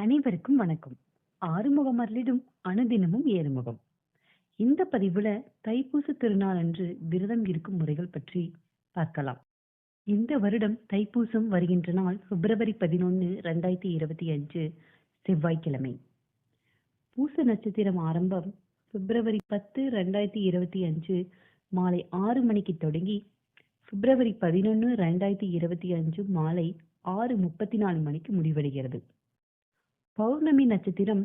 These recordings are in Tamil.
அனைவருக்கும் வணக்கம். ஆறுமுகம் அருளிடும் அனுதினமும் ஏறுமுகம். இந்த பதிவுல தைப்பூச திருநாள் அன்று விரதம் இருக்கும் முறைகள் பற்றி பார்க்கலாம். இந்த வருடம் தைப்பூசம் வருகின்ற நாள் பிப்ரவரி 11, 2025 செவ்வாய்க்கிழமை. பூச நட்சத்திரம் ஆரம்பம் பிப்ரவரி 10, 2025 மாலை 6 மணிக்கு தொடங்கி பிப்ரவரி 11, 2025 மாலை 6:34 மணிக்கு முடிவடைகிறது. பௌர்ணமி நட்சத்திரம்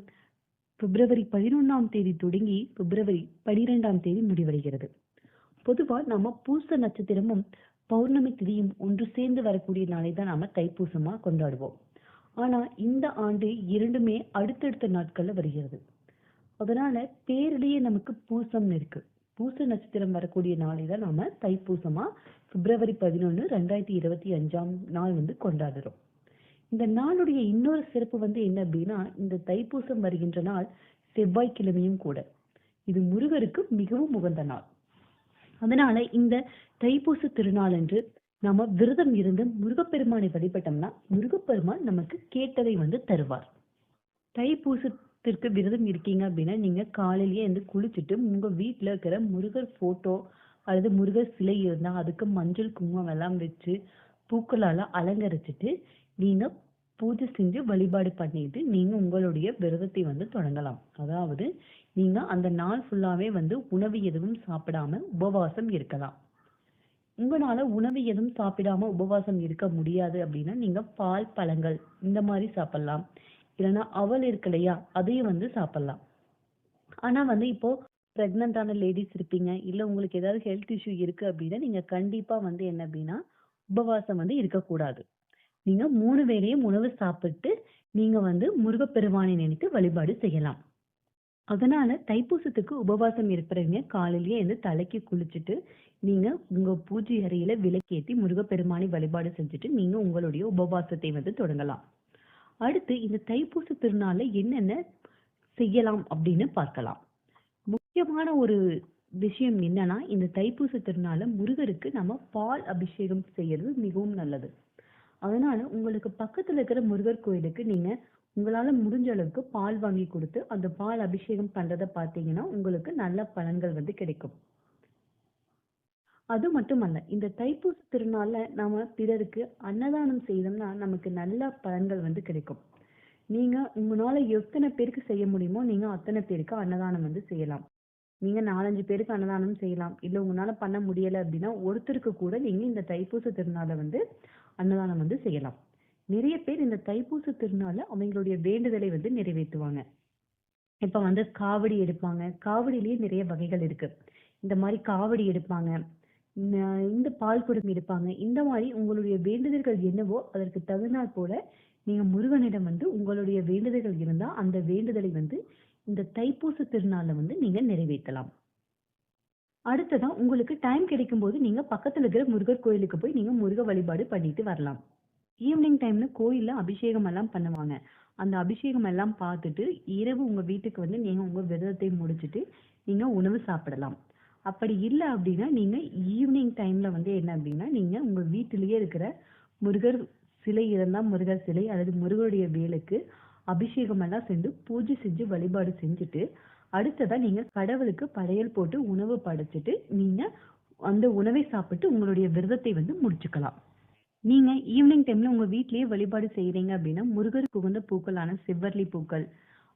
பிப்ரவரி 11ஆம் தேதி தொடங்கி பிப்ரவரி 12ஆம் தேதி முடிவடைகிறது. பொதுவா நம்ம பூச நட்சத்திரமும் பௌர்ணமி திதியும் ஒன்று சேர்ந்து வரக்கூடிய நாளை தான் நாம தைப்பூசமா கொண்டாடுவோம். ஆனா இந்த ஆண்டு இரண்டுமே அடுத்தடுத்த நாட்கள்ல வருகிறது. அதனால பேரிலேயே நமக்கு பூசம்னு இருக்கு. பூச நட்சத்திரம் வரக்கூடிய நாளை தான் நாம தைப்பூசமா பிப்ரவரி 11, 2025ஆம் நாள் கொண்டாடுறோம். இந்த நாளுடைய இன்னொரு சிறப்பு என்ன அப்படின்னா, இந்த தைப்பூசம் வருகின்ற நாள் செவ்வாய்க்கிழமையும் கூட. இது முருகருக்கு மிகவும் உகந்த நாள். அதனால இந்த தைப்பூச திருநாள் அன்று நாம விரதம் இருந்து முருகப்பெருமானை வழிபட்டோம்னா முருகப்பெருமான் நமக்கு கேட்டதை தருவார். தைப்பூசத்திற்கு விரதம் இருக்கீங்க அப்படின்னா நீங்க காலையிலேயே குளிச்சுட்டு உங்க வீட்டுல இருக்கிற முருகர் போட்டோ அல்லது முருகர் சிலை இருந்தா அதுக்கு மஞ்சள் குங்குமம் எல்லாம் வச்சு பூக்களால அலங்கரிச்சுட்டு நீங்க பூஜை செஞ்சு வழிபாடு பண்ணிட்டு நீங்க உங்களுடைய விரதத்தை தொடங்கலாம். அதாவது நீங்க அந்த நாள் ஃபுல்லாவே உணவு எதுவும் சாப்பிடாம உபவாசம் இருக்கலாம். உங்களால உணவு எதுவும் சாப்பிடாம உபவாசம் இருக்க முடியாது அப்படின்னா நீங்க பால், பழங்கள் இந்த மாதிரி சாப்பிடலாம். இல்லைன்னா அவல் இருக்கு இல்லையா, அதையும் சாப்பிடலாம். ஆனா இப்போ பிரெக்னன்டான லேடிஸ் இருப்பீங்க, இல்ல உங்களுக்கு ஏதாவது ஹெல்த் இஷ்யூ இருக்கு அப்படின்னா நீங்க கண்டிப்பா என்ன அப்படின்னா உபவாசம் இருக்கக்கூடாது. நீங்க 3 வேளையும் உணவு சாப்பிட்டு நீங்க முருகப்பெருமானை நினைத்து வழிபாடு செய்யலாம். அதனால தைப்பூசத்துக்கு உபவாசம் இருக்கிறவங்க காலையிலேயே தலைக்கு குளிச்சுட்டு நீங்க உங்க பூஜை அறையில விளக்கேத்தி முருகப்பெருமானை வழிபாடு செஞ்சுட்டு நீங்க உங்களுடைய உபவாசத்தை தொடங்கலாம். அடுத்து இந்த தைப்பூச திருநாள்ல என்னென்ன செய்யலாம் அப்படின்னு பார்க்கலாம். முக்கியமான ஒரு விஷயம் என்னன்னா, இந்த தைப்பூச திருநாள்ல முருகருக்கு நம்ம பால் அபிஷேகம் செய்யறது மிகவும் நல்லது. அதனால உங்களுக்கு பக்கத்துல இருக்கிற முருகர் கோயிலுக்கு நீங்க உங்களால முடிஞ்ச அளவுக்கு பால் வாங்கி கொடுத்து அந்த பால் அபிஷேகம் பண்றதை பார்த்தீங்கன்னா உங்களுக்கு நல்ல பலன்கள் கிடைக்கும். அது மட்டுமல்ல, இந்த தைப்பூச திருநாள்ல நாம பிறருக்கு அன்னதானம் செய்தோம்னா நமக்கு நல்ல பலன்கள் கிடைக்கும். நீங்க உங்களால எத்தனை பேருக்கு செய்ய முடியுமோ நீங்க அத்தனை பேருக்கு அன்னதானம் செய்யலாம். நீங்க 4-5 பேருக்கு அன்னதானம் செய்யலாம். இல்ல உங்களால பண்ண முடியல அப்படின்னா ஒருத்தருக்கு கூட நீங்க இந்த தைப்பூச திருநாளை அன்னதானம் செய்யலாம். நிறைய பேர் இந்த தைப்பூச திருநாள அவங்களுடைய வேண்டுதலை நிறைவேற்றுவாங்க. இப்ப காவடி எடுப்பாங்க. காவடியிலேயே நிறைய வகைகள் இருக்கு. இந்த மாதிரி காவடி எடுப்பாங்க, இந்த பால் குடம் எடுப்பாங்க. இந்த மாதிரி உங்களுடைய வேண்டுதல்கள் என்னவோ அதற்கு தகுந்தாற் போல நீங்க முருகனிடம் உங்களுடைய வேண்டுதல்கள் இருந்தா அந்த வேண்டுதலை இந்த தைப்பூச திருநாள்ல நீங்க நிறைவேற்றலாம். அடுத்ததா உங்களுக்கு டைம் கிடைக்கும் போது நீங்க பக்கத்துல இருக்கிற முருகர் கோயிலுக்கு போய் நீங்க முருக வழிபாடு பண்ணிட்டு வரலாம். ஈவினிங் டைம்ல கோயில்ல அபிஷேகம் எல்லாம் பண்ணுவாங்க. அந்த அபிஷேகம் எல்லாம் பார்த்துட்டு இரவு உங்க வீட்டுக்கு நீங்க உங்க விரதத்தை முடிச்சிட்டு நீங்க உணவு சாப்பிடலாம். அப்படி இல்ல அப்படின்னா நீங்க ஈவினிங் டைம்ல என்ன அப்படின்னா நீங்க உங்க வீட்டிலேயே இருக்கிற முருகர் சிலை இருந்தா முருகர் சிலை அல்லது முருகருடைய வேலுக்கு அபிஷேகம் எல்லாம் செஞ்சு பூஜை செஞ்சு வழிபாடு செஞ்சுட்டு அடுத்ததா நீங்க கடவுளுக்கு படையல் போட்டு உணவு படைச்சிட்டு நீங்க அந்த உணவை சாப்பிட்டு உங்களுடைய விரதத்தை முடிச்சுக்கலாம். நீங்க ஈவினிங் டைம்ல உங்க வீட்லயே வழிபாடு செய்யறீங்க அப்படின்னா முருகருக்கு உகந்த பூக்களான செவ்வரளி பூக்கள்,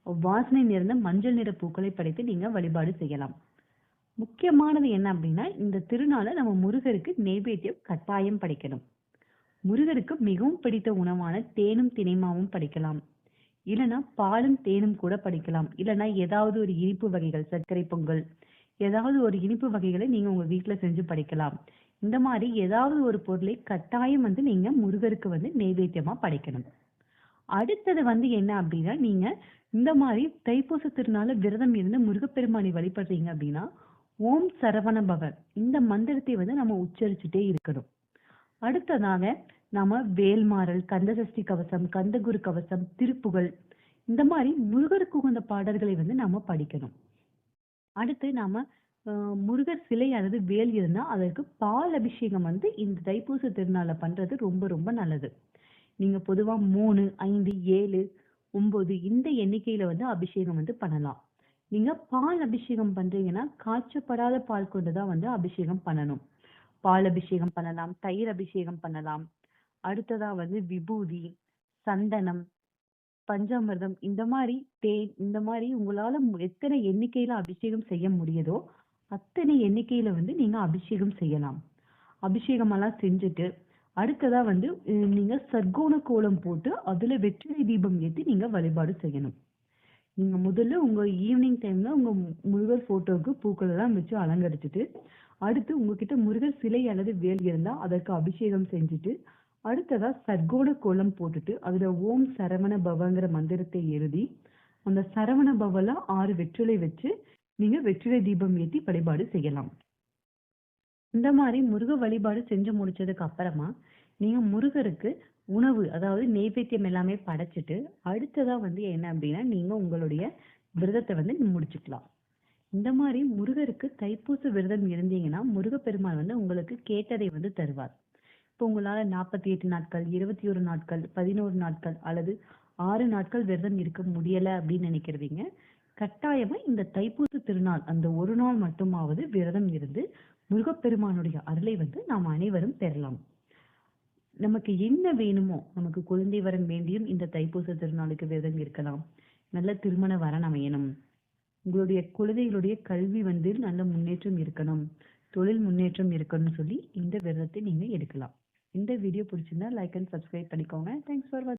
வாசனை நிறைந்த மஞ்சள் நிற பூக்களை படைத்து நீங்க வழிபாடு செய்யலாம். முக்கியமானது என்ன அப்படின்னா இந்த திருநாளை நம்ம முருகருக்கு நெய்வேத்தியம் கட்டாயம் படைக்கணும். முருகருக்கு மிகவும் பிடித்த உணவான தேனும் தினைமாவும் படைக்கலாம். இல்லைன்னா பாலும் தேனும் கூட படைக்கலாம். இல்லைன்னா ஏதாவது ஒரு இனிப்பு வகைகள், சர்க்கரை பொங்கல், ஏதாவது ஒரு இனிப்பு வகைகளை நீங்க உங்க வீட்டுல செஞ்சு படைக்கலாம். இந்த மாதிரி ஏதாவது ஒரு பொருளை கட்டாயம் நீங்க முருகருக்கு நெய்வேத்தியமா படைக்கணும். அடுத்தது என்ன அப்படின்னா நீங்க இந்த மாதிரி தைப்பூச திருநாள விரதம் இருந்து முருகப்பெருமானை வழிபடுறீங்க அப்படின்னா ஓம் சரவண பவன் இந்த மந்திரத்தை நம்ம உச்சரிச்சுட்டே இருக்கணும். அடுத்ததாக நாம வேல்மாறல், கந்தசஷ்டி கவசம், கந்தகுரு கவசம், திருப்புகழ் இந்த மாதிரி முருகருக்கு உகந்த பாடல்களை நாம படிக்கணும். அடுத்து நாம முருகர் சிலை அல்லது வேல் இருந்தா அதற்கு பால் அபிஷேகம் இந்த தைப்பூச திருநாள பண்றது ரொம்ப ரொம்ப நல்லது. நீங்க பொதுவா 3, 5, 7 9 இந்த எண்ணிக்கையில வந்து அபிஷேகம் வந்து பண்ணலாம். நீங்க பால் அபிஷேகம் பண்றீங்கன்னா, காய்ச்சப்படாத பால் கொண்டு தான் வந்து அபிஷேகம் பண்ணணும். பால் அபிஷேகம் பண்ணலாம், தயிர் அபிஷேகம் பண்ணலாம். அடுத்ததா வந்து விபூதி, சந்தனம், பஞ்சாமிர்தம் இந்த மாரி தேன் இந்த மாரி உங்களால எத்தனை எண்ணிக்கையில அபிஷேகம் செய்ய முடியுதோ, அத்தனை எண்ணிக்கையில வந்து நீங்க அபிஷேகம் செய்யலாம். அபிஷேகமெல்லாம் செஞ்சுட்டு, அடுத்ததா வந்து நீங்க சர்க்கோண கோலம் போட்டு, அதுல வெற்றிலை தீபம் ஏத்தி நீங்க வழிபாடு செய்யணும். நீங்க முதல்ல உங்க ஈவினிங் டைம்ல உங்க முருகர் ஃபோட்டோவுக்கு பூக்கள் எல்லாம் வச்சு அலங்கரிச்சுட்டு, அடுத்து உங்ககிட்ட முருகர் சிலை அல்லது வேல் இருந்தா அதற்கு அபிஷேகம் செஞ்சுட்டு, அடுத்ததா சர்க்கோண கோலம் போட்டுட்டு, அதுல ஓம் சரவண பவங்கிற மந்திரத்தை எழுதி, அந்த சரவண பவல 6 வெற்றிலை வச்சு, நீங்க வெற்றிலை தீபம் ஏத்தி வழிபாடு செய்யலாம். இந்த மாரி முருக வழிபாடு செஞ்சு முடிச்சதுக்கு அப்புறமா, நீங்க முருகருக்கு உணவு அதாவது நெய்வேத்தியம் எல்லாமே படைச்சுட்டு, அடுத்ததா வந்து என்ன அப்டின்னா, நீங்க உங்களுடைய விரதத்த வந்து முடிச்சுக்கலாம். இந்த மாரி முருகருக்கு தைப்பூச விரதம் இருந்தீங்கன்னா, முருகப்பெருமான் வந்து உங்களுக்கு கேட்டதை வந்து தருவார். இப்போ உங்களால 48 நாட்கள், 21 நாட்கள், 11 நாட்கள் அல்லது 6 நாட்கள் விரதம் இருக்க முடியல அப்படின்னு நினைக்கிறவங்க, கட்டாயமா இந்த தைப்பூச திருநாள் அந்த ஒரு நாள் மட்டுமாவது விரதம் இருந்து முருகப்பெருமானுடைய அருளை வந்து நாம் அனைவரும் பெறலாம். நமக்கு என்ன வேணுமோ, நமக்கு குழந்தை வரம் வேண்டியும் இந்த தைப்பூச திருநாளுக்கு விரதம் இருக்கலாம். நல்ல திருமண வரன் அமையணும். உங்களுடைய குழந்தைகளுடைய கல்வி வந்து நல்ல முன்னேற்றம் இருக்கணும். தொழில் முன்னேற்றம் இருக்கணும்னு சொல்லி இந்த விரதத்தை நீங்க எடுக்கலாம். இந்த வீடியோ பிடிச்சிருந்தா லைக் அண்ட் சப்ஸ்கிரைப் பண்ணிக்கோங்க. தேங்க்ஸ் ஃபார் வாட்சிங்.